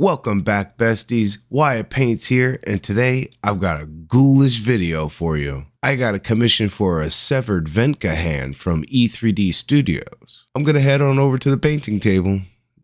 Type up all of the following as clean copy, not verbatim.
Welcome back, besties. Wyatt Paints here, and today I've got a ghoulish video for you. I got a commission for a severed Vecna hand from E3D Studios. I'm gonna head on over to the painting table.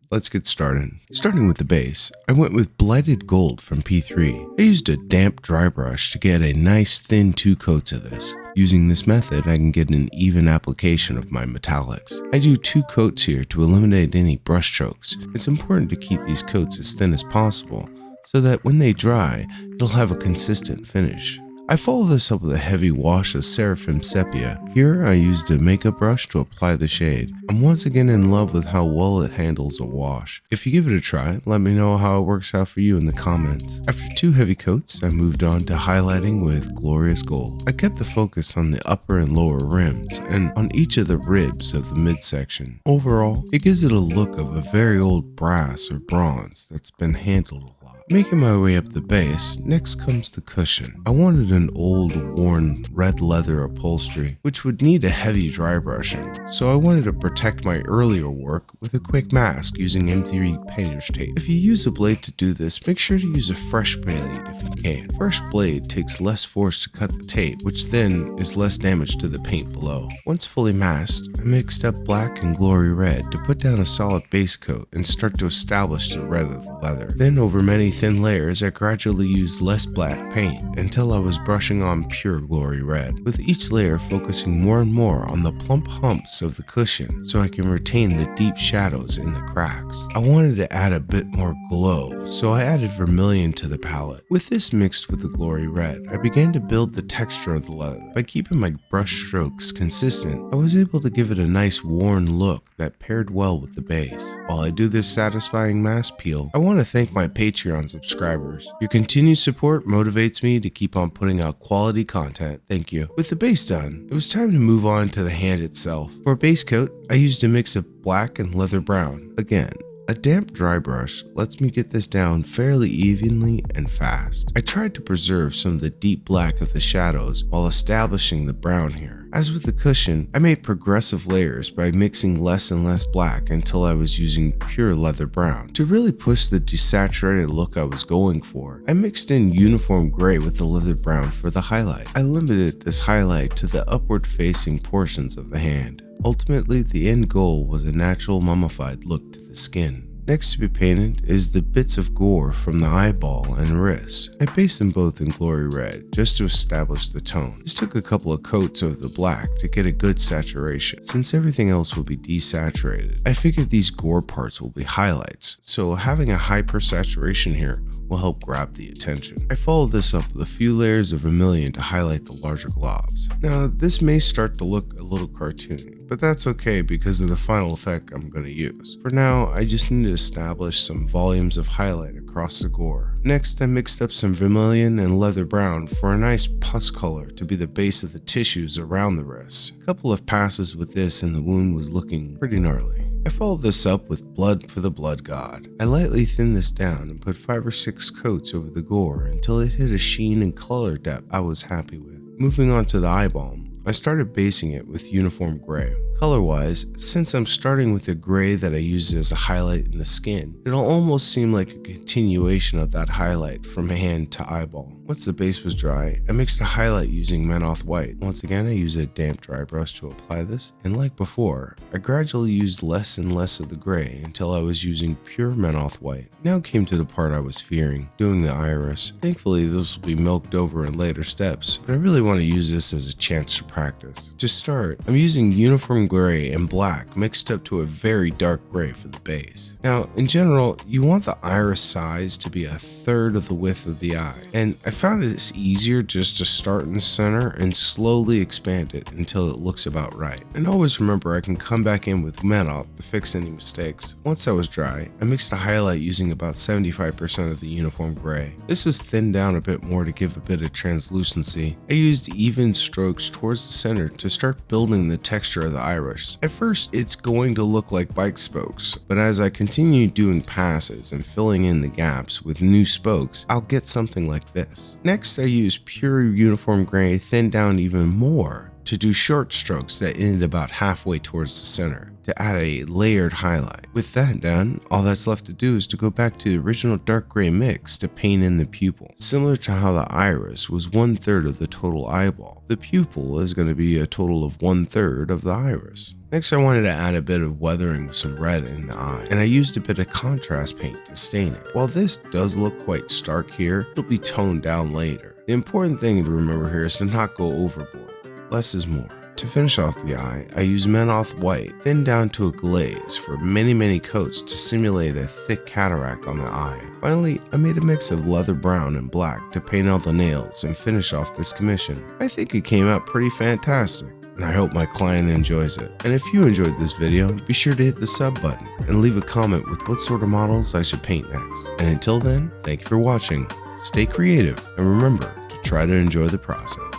Let's get started. Starting with the base, I went with Blighted Gold from P3. I used a damp dry brush to get a nice thin 2 coats of this. Using this method, I can get an even application of my metallics. I do 2 coats here to eliminate any brush strokes. It's important to keep these coats as thin as possible, so that when they dry, it'll have a consistent finish. I follow this up with a heavy wash of Seraphim Sepia. Here I used a makeup brush to apply the shade. I'm once again in love with how well it handles a wash. If you give it a try, let me know how it works out for you in the comments. After 2 heavy coats, I moved on to highlighting with Glorious Gold. I kept the focus on the upper and lower rims and on each of the ribs of the midsection. Overall, it gives it a look of a very old brass or bronze that's been handled a lot. Making my way up the base, next comes the cushion. I wanted an old, worn red leather upholstery, which would need a heavy dry brushing, so I wanted to protect my earlier work with a quick mask using M3 painter's tape. If you use a blade to do this, make sure to use a fresh blade if you can. Fresh blade takes less force to cut the tape, which then is less damage to the paint below. Once fully masked, I mixed up black and glory red to put down a solid base coat and start to establish the red of the leather. Then over many thin layers, I gradually used less black paint until I was brushing on pure glory red, with each layer focusing more and more on the plump humps of the cushion so I can retain the deep shadows in the cracks. I wanted to add a bit more glow, so I added vermilion to the palette. With this mixed with the glory red, I began to build the texture of the leather. By keeping my brush strokes consistent, I was able to give it a nice worn look that paired well with the base. While I do this satisfying mask peel, I want to thank my Patreon subscribers. Your continued support motivates me to keep on putting out quality content. Thank you. With the base done, it was time to move on to the hand itself. For a base coat, I used a mix of black and leather brown. Again, a damp dry brush lets me get this down fairly evenly and fast. I tried to preserve some of the deep black of the shadows while establishing the brown here. As with the cushion, I made progressive layers by mixing less and less black until I was using pure leather brown. To really push the desaturated look I was going for, I mixed in uniform gray with the leather brown for the highlight. I limited this highlight to the upward facing portions of the hand. Ultimately, the end goal was a natural mummified look to the skin. Next to be painted is the bits of gore from the eyeball and wrist. I based them both in glory red just to establish the tone. This took a couple of coats of the black to get a good saturation. Since everything else will be desaturated, I figured these gore parts will be highlights, so having a hyper saturation here will help grab the attention. I followed this up with a few layers of vermilion to highlight the larger globs. Now, this may start to look a little cartoony, but that's okay because of the final effect I'm going to use. For now, I just need to establish some volumes of highlight across the gore. Next, I mixed up some vermilion and leather brown for a nice pus color to be the base of the tissues around the wrist. A couple of passes with this and the wound was looking pretty gnarly. I followed this up with blood for the blood god. I lightly thinned this down and put 5 or 6 coats over the gore until it hit a sheen and color depth I was happy with. Moving on to the eyeball, I started basing it with uniform gray. Color-wise, since I'm starting with the gray that I used as a highlight in the skin, it'll almost seem like a continuation of that highlight from hand to eyeball. Once the base was dry, I mixed a highlight using Menoth White. Once again, I used a damp dry brush to apply this, and like before, I gradually used less and less of the gray until I was using pure Menoth White. Now came to the part I was fearing, doing the iris. Thankfully, this will be milked over in later steps, but I really want to use this as a chance to practice. To start, I'm using uniform gray and black mixed up to a very dark gray for the base. Now, in general, you want the iris size to be a third of the width of the eye, and I found it's easier just to start in the center and slowly expand it until it looks about right. And always remember I can come back in with Menoth to fix any mistakes. Once that was dry, I mixed a highlight using about 75% of the uniform gray. This was thinned down a bit more to give a bit of translucency. I used even strokes towards the center to start building the texture of the iris. At first, it's going to look like bike spokes, but as I continue doing passes and filling in the gaps with new spokes, I'll get something like this. Next, I use pure uniform gray thinned down even more to do short strokes that ended about halfway towards the center. to add a layered highlight. With that done, all that's left to do is to go back to the original dark gray mix to paint in the pupil. Similar to how the iris was 1/3 of the total eyeball, the pupil is going to be a total of 1/3 of the iris. Next, I wanted to add a bit of weathering with some red in the eye, and I used a bit of contrast paint to stain it. While this does look quite stark here, it'll be toned down later. The important thing to remember here is to not go overboard. Less is more. To finish off the eye, I used Menoth white, thinned down to a glaze for many coats to simulate a thick cataract on the eye. Finally, I made a mix of leather brown and black to paint all the nails and finish off this commission. I think it came out pretty fantastic, and I hope my client enjoys it. And if you enjoyed this video, be sure to hit the sub button and leave a comment with what sort of models I should paint next. And until then, thank you for watching, stay creative, and remember to try to enjoy the process.